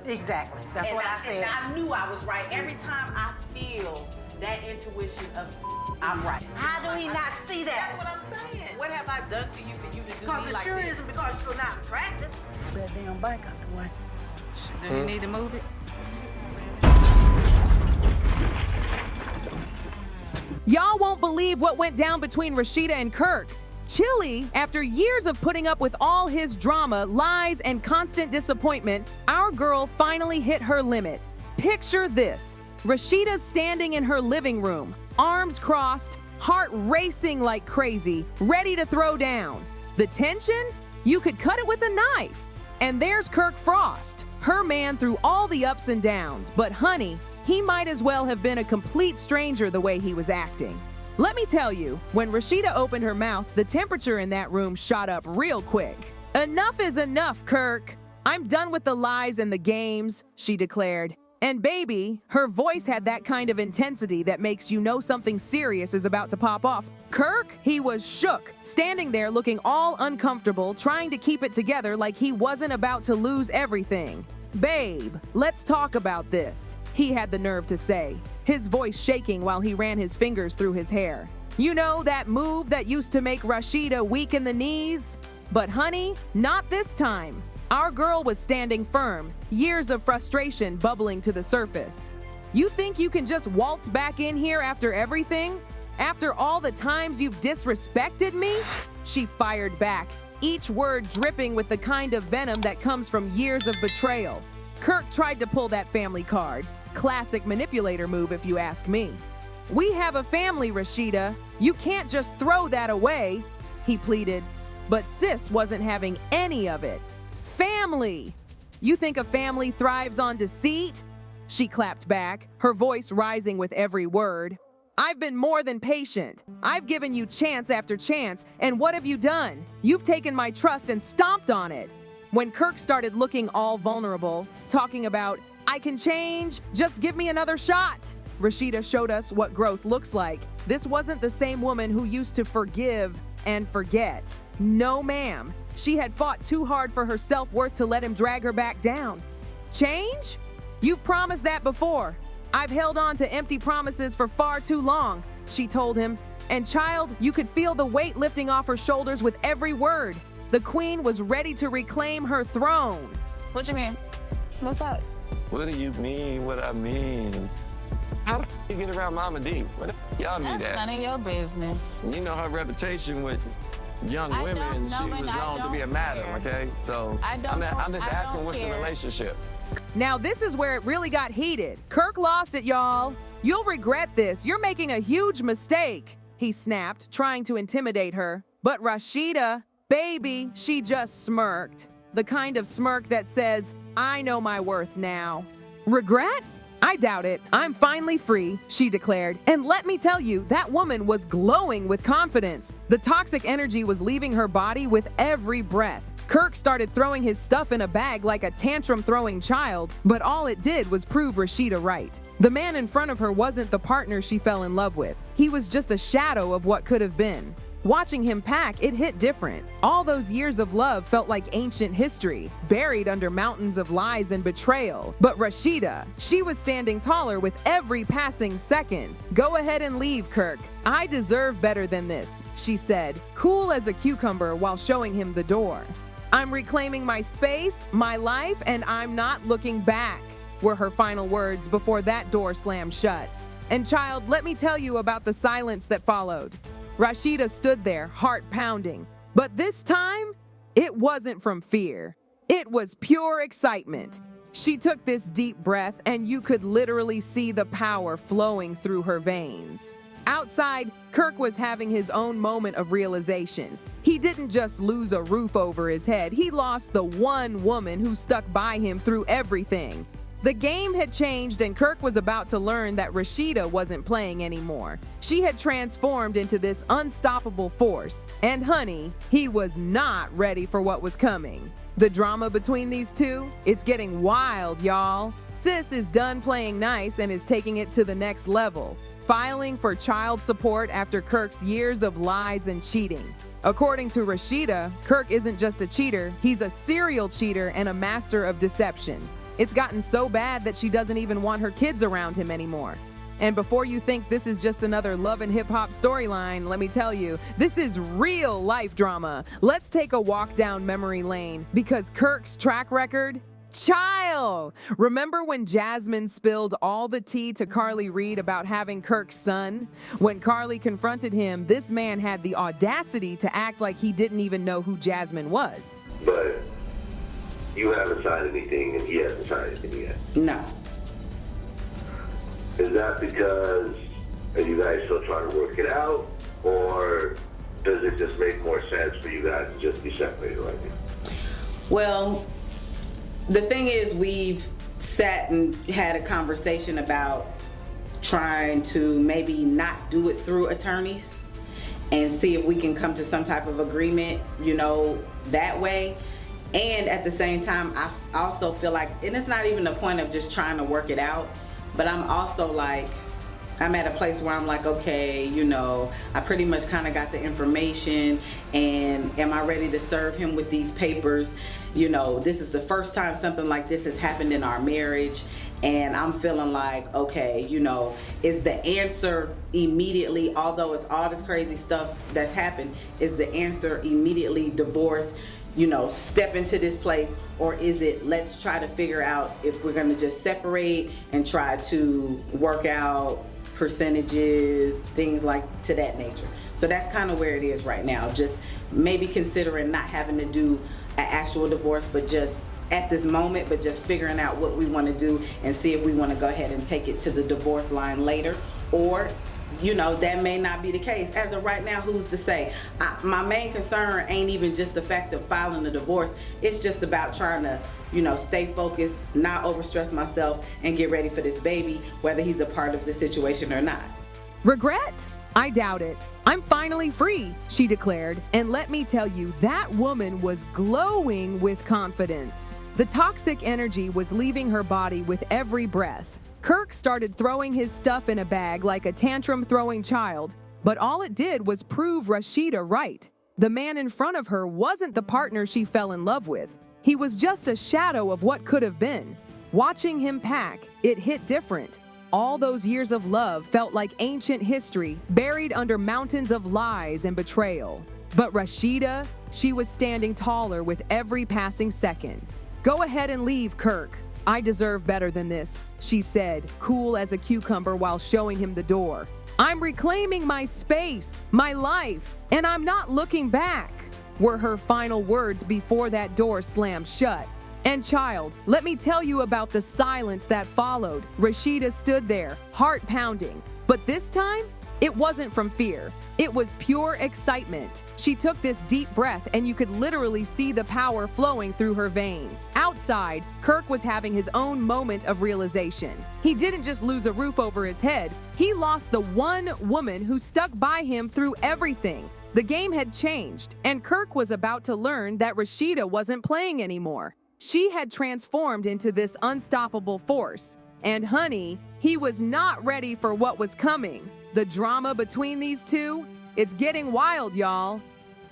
Exactly. That's what I said. And I knew I was right. Every time I feel that intuition of I'm right. How do he not see that? That's what I'm saying. What have I done to you for you to do me like this? Because it sure isn't because you're not attractive. That damn bike out the way. Do you need to move it? Y'all won't believe what went down between Rasheeda and Kirk. Chilly, after years of putting up with all his drama, lies, and constant disappointment, our girl finally hit her limit. Picture this. Rasheeda's standing in her living room, arms crossed, heart racing like crazy, ready to throw down. The tension? You could cut it with a knife. And there's Kirk Frost, her man through all the ups and downs. But honey, he might as well have been a complete stranger the way he was acting. Let me tell you, when Rasheeda opened her mouth, the temperature in that room shot up real quick. Enough is enough, Kirk. I'm done with the lies and the games, she declared. And baby, her voice had that kind of intensity that makes you know something serious is about to pop off. Kirk, he was shook, standing there looking all uncomfortable, trying to keep it together like he wasn't about to lose everything. Babe, let's talk about this, he had the nerve to say, his voice shaking while he ran his fingers through his hair. You know, that move that used to make Rasheeda weak in the knees? But honey, not this time. Our girl was standing firm, years of frustration bubbling to the surface. You think you can just waltz back in here after everything? After all the times you've disrespected me? She fired back, each word dripping with the kind of venom that comes from years of betrayal. Kirk tried to pull that family card. Classic manipulator move if you ask me. We have a family, Rasheeda. You can't just throw that away, he pleaded. But sis wasn't having any of it. Family! You think a family thrives on deceit? She clapped back, her voice rising with every word. I've been more than patient. I've given you chance after chance, and what have you done? You've taken my trust and stomped on it. When Kirk started looking all vulnerable, talking about, I can change, just give me another shot, Rasheeda showed us what growth looks like. This wasn't the same woman who used to forgive and forget. No, ma'am. She had fought too hard for her self-worth to let him drag her back down. Change? You've promised that before. I've held on to empty promises for far too long, she told him. And child, you could feel the weight lifting off her shoulders with every word. The queen was ready to reclaim her throne. What you mean? What's up? What do you mean what I mean? How the you get around Mama D? What the y'all mean that? That's none of your business. You know her reputation with young women, she was known to be a madam, okay? So I'm just asking what's the relationship? Now this is where it really got heated. Kirk lost it, y'all. You'll regret this. You're making a huge mistake, he snapped, trying to intimidate her. But Rasheeda, baby, she just smirked. The kind of smirk that says, I know my worth now. Regret? I doubt it. I'm finally free, she declared. And let me tell you, that woman was glowing with confidence. The toxic energy was leaving her body with every breath. Kirk started throwing his stuff in a bag like a tantrum-throwing child, but all it did was prove Rasheeda right. The man in front of her wasn't the partner she fell in love with. He was just a shadow of what could have been. Watching him pack, it hit different. All those years of love felt like ancient history, buried under mountains of lies and betrayal. But Rasheeda, she was standing taller with every passing second. Go ahead and leave, Kirk. I deserve better than this, she said, cool as a cucumber while showing him the door. I'm reclaiming my space, my life, and I'm not looking back, were her final words before that door slammed shut. And child, let me tell you about the silence that followed. Rasheeda stood there, heart pounding. But this time, it wasn't from fear. It was pure excitement. She took this deep breath, and you could literally see the power flowing through her veins. Outside, Kirk was having his own moment of realization. He didn't just lose a roof over his head, he lost the one woman who stuck by him through everything. The game had changed, and Kirk was about to learn that Rasheeda wasn't playing anymore. She had transformed into this unstoppable force. And honey, he was not ready for what was coming. The drama between these two, it's getting wild, y'all. Sis is done playing nice and is taking it to the next level, filing for child support after Kirk's years of lies and cheating. According to Rasheeda, Kirk isn't just a cheater, he's a serial cheater and a master of deception. It's gotten so bad that she doesn't even want her kids around him anymore. And before you think this is just another love and hip-hop storyline, let me tell you, this is real life drama. Let's take a walk down memory lane because Kirk's track record? Child! Remember when Jasmine spilled all the tea to Carly Reed about having Kirk's son? When Carly confronted him, this man had the audacity to act like he didn't even know who Jasmine was. But you haven't signed anything and he hasn't signed anything yet. No. Is that because are you guys still trying to work it out, or does it just make more sense for you guys to just be separated right now? Well, the thing is, we've sat and had a conversation about trying to maybe not do it through attorneys and see if we can come to some type of agreement, you know, that way. And at the same time, I also feel like, and it's not even the point of just trying to work it out, but I'm also like, I'm at a place where I'm like, okay, you know, I pretty much kind of got the information, and am I ready to serve him with these papers? You know, this is the first time something like this has happened in our marriage, and I'm feeling like, okay, you know, is the answer immediately, although it's all this crazy stuff that's happened, is the answer immediately divorce, you know, step into this place, or is it let's try to figure out if we're gonna just separate and try to work out percentages, things like to that nature. So that's kind of where it is right now, just maybe considering not having to do an actual divorce, but just at this moment, but just figuring out what we want to do and see if we want to go ahead and take it to the divorce line later, or you know, that may not be the case. As of right now, who's to say? My main concern ain't even just the fact of filing the divorce. It's just about trying to, you know, stay focused, not overstress myself, and get ready for this baby, whether he's a part of the situation or not. Regret? I doubt it. I'm finally free, she declared. And let me tell you, that woman was glowing with confidence. The toxic energy was leaving her body with every breath. Kirk started throwing his stuff in a bag like a tantrum-throwing child, but all it did was prove Rasheeda right. The man in front of her wasn't the partner she fell in love with. He was just a shadow of what could have been. Watching him pack, it hit different. All those years of love felt like ancient history buried under mountains of lies and betrayal. But Rasheeda, she was standing taller with every passing second. Go ahead and leave, Kirk. I deserve better than this, she said, cool as a cucumber while showing him the door. I'm reclaiming my space, my life, and I'm not looking back, were her final words before that door slammed shut. And child, let me tell you about the silence that followed. Rasheeda stood there, heart pounding. But this time, it wasn't from fear. It was pure excitement. She took this deep breath and you could literally see the power flowing through her veins. Outside, Kirk was having his own moment of realization. He didn't just lose a roof over his head, he lost the one woman who stuck by him through everything. The game had changed, and Kirk was about to learn that Rasheeda wasn't playing anymore. She had transformed into this unstoppable force. And honey, he was not ready for what was coming. The drama between these two, it's getting wild, y'all.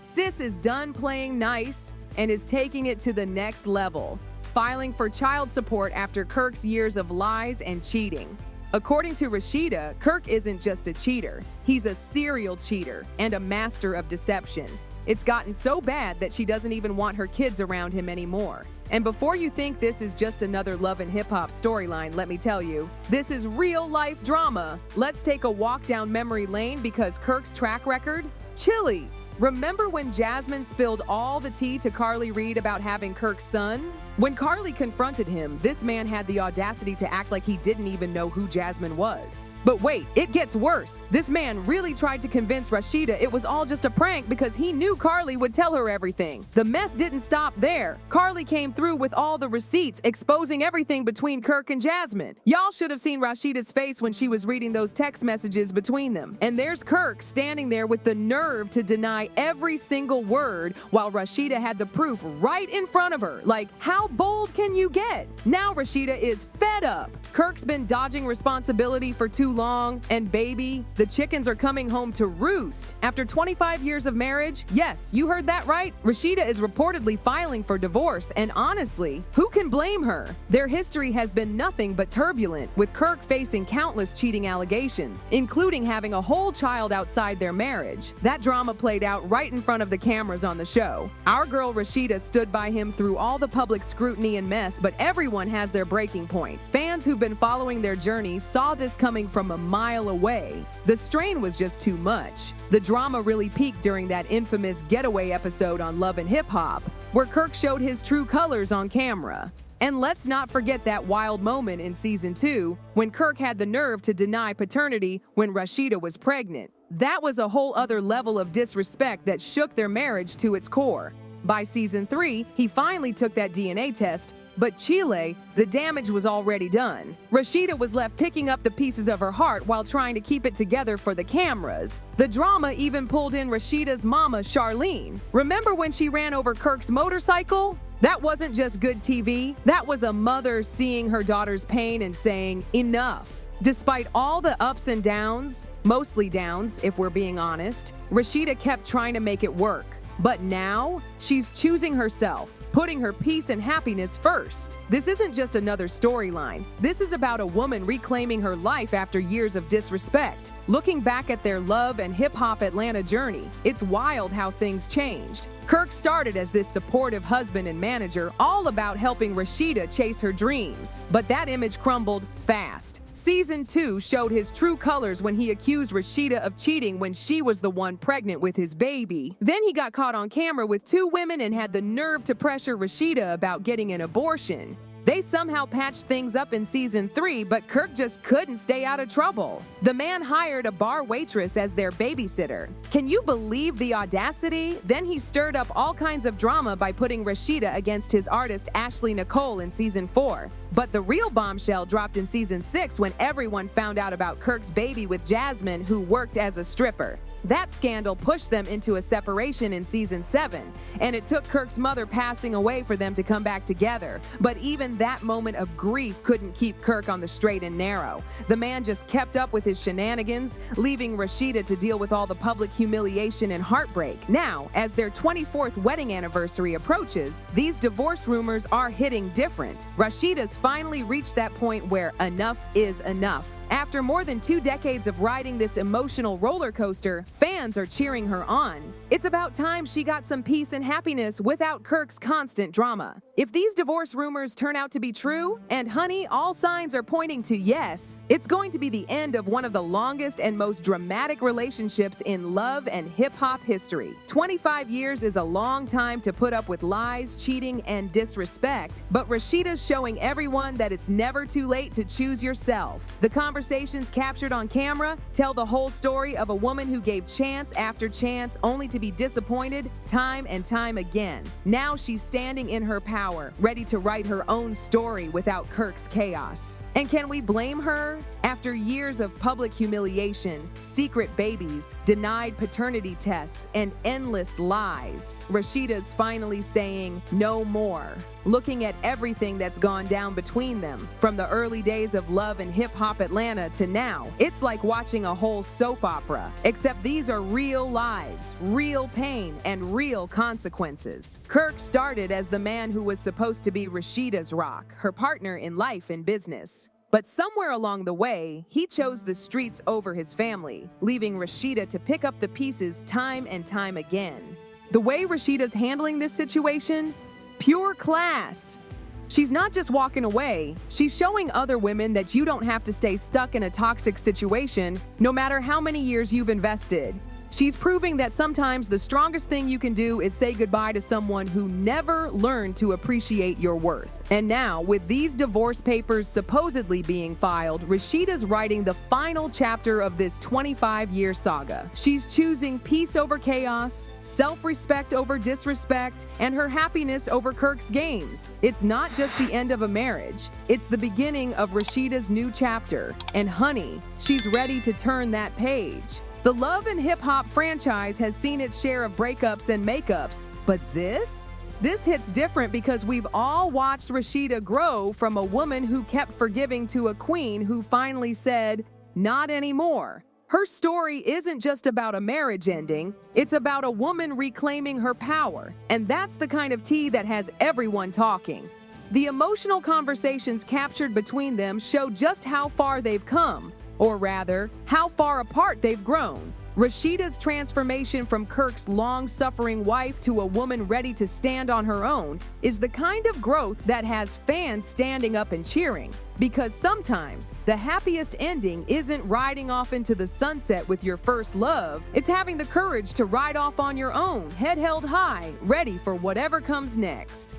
Sis is done playing nice and is taking it to the next level, filing for child support after Kirk's years of lies and cheating. According to Rasheeda, Kirk isn't just a cheater. He's a serial cheater and a master of deception. It's gotten so bad that she doesn't even want her kids around him anymore. And before you think this is just another love and hip-hop storyline, let me tell you, this is real-life drama. Let's take a walk down memory lane because Kirk's track record? Chilly. Remember when Jasmine spilled all the tea to Carly Reed about having Kirk's son? When Carly confronted him, this man had the audacity to act like he didn't even know who Jasmine was. But wait, it gets worse. This man really tried to convince Rasheeda it was all just a prank because he knew Carly would tell her everything. The mess didn't stop there. Carly came through with all the receipts, exposing everything between Kirk and Jasmine. Y'all should have seen Rasheeda's face when she was reading those text messages between them. And there's Kirk standing there with the nerve to deny every single word while Rasheeda had the proof right in front of her. Like, how bold can you get? Now Rasheeda is fed up. Kirk's been dodging responsibility for too long, and baby, the chickens are coming home to roost. After 25 years of marriage, yes, you heard that right, Rasheeda is reportedly filing for divorce, and honestly, who can blame her? Their history has been nothing but turbulent, with Kirk facing countless cheating allegations, including having a whole child outside their marriage. That drama played out right in front of the cameras on the show. Our girl Rasheeda stood by him through all the public scrutiny and mess, but everyone has their breaking point. Fans who've been following their journey saw this coming from a mile away. The strain was just too much. The drama really peaked during that infamous getaway episode on Love and Hip Hop, where Kirk showed his true colors on camera. And let's not forget that wild moment in season 2 when Kirk had the nerve to deny paternity when Rasheeda was pregnant. That was a whole other level of disrespect that shook their marriage to its core. By season 3, he finally took that DNA test, but Chile, the damage was already done. Rasheeda was left picking up the pieces of her heart while trying to keep it together for the cameras. The drama even pulled in Rasheeda's mama, Charlene. Remember when she ran over Kirk's motorcycle? That wasn't just good TV. That was a mother seeing her daughter's pain and saying, enough. Despite all the ups and downs, mostly downs if we're being honest, Rasheeda kept trying to make it work. But now, she's choosing herself, putting her peace and happiness first. This isn't just another storyline. This is about a woman reclaiming her life after years of disrespect. Looking back at their Love and Hip Hop Atlanta journey, it's wild how things changed. Kirk started as this supportive husband and manager, all about helping Rasheeda chase her dreams. But that image crumbled fast. Season 2 showed his true colors when he accused Rasheeda of cheating when she was the one pregnant with his baby. Then he got caught on camera with 2 women and had the nerve to pressure Rasheeda about getting an abortion. They somehow patched things up in season 3, but Kirk just couldn't stay out of trouble. The man hired a bar waitress as their babysitter. Can you believe the audacity? Then he stirred up all kinds of drama by putting Rasheeda against his artist Ashley Nicole in season 4. But the real bombshell dropped in season 6 when everyone found out about Kirk's baby with Jasmine, who worked as a stripper. That scandal pushed them into a separation in season 7, and it took Kirk's mother passing away for them to come back together. But even that moment of grief couldn't keep Kirk on the straight and narrow. The man just kept up with his shenanigans, leaving Rasheeda to deal with all the public humiliation and heartbreak. Now, as their 24th wedding anniversary approaches, these divorce rumors are hitting different. Rasheeda's finally reached that point where enough is enough. After more than 2 decades of riding this emotional roller coaster, fans are cheering her on. It's about time she got some peace and happiness without Kirk's constant drama. If these divorce rumors turn out to be true, and honey, all signs are pointing to yes, it's going to be the end of one of the longest and most dramatic relationships in love and hip-hop history. 25 years is a long time to put up with lies, cheating, and disrespect, but Rasheeda's showing everyone that it's never too late to choose yourself. The conversations captured on camera tell the whole story of a woman who gave chance after chance only to be disappointed time and time again. Now she's standing in her power, ready to write her own story without Kirk's chaos. And can we blame her? After years of public humiliation, secret babies, denied paternity tests, and endless lies, Rasheeda's finally saying no more. Looking at everything that's gone down between them, from the early days of Love and Hip Hop Atlanta to now, it's like watching a whole soap opera, except these are real lives, real pain, and real consequences. Kirk started as the man who was supposed to be Rasheeda's rock, her partner in life and business. But somewhere along the way, he chose the streets over his family, leaving Rasheeda to pick up the pieces time and time again. The way Rasheeda's handling this situation? Pure class. She's not just walking away, she's showing other women that you don't have to stay stuck in a toxic situation no matter how many years you've invested. She's proving that sometimes the strongest thing you can do is say goodbye to someone who never learned to appreciate your worth. And now, with these divorce papers supposedly being filed, Rasheeda's writing the final chapter of this 25-year saga. She's choosing peace over chaos, self-respect over disrespect, and her happiness over Kirk's games. It's not just the end of a marriage, it's the beginning of Rasheeda's new chapter. And honey, she's ready to turn that page. The Love and Hip Hop franchise has seen its share of breakups and makeups, but this hits different because we've all watched Rasheeda grow from a woman who kept forgiving to a queen who finally said, Not anymore. Her story isn't just about a marriage ending, it's about a woman reclaiming her power, and that's the kind of tea that has everyone talking. The emotional conversations captured between them show just how far they've come, or rather, how far apart they've grown. Rasheeda's transformation from Kirk's long-suffering wife to a woman ready to stand on her own is the kind of growth that has fans standing up and cheering. Because sometimes, the happiest ending isn't riding off into the sunset with your first love, it's having the courage to ride off on your own, head held high, ready for whatever comes next.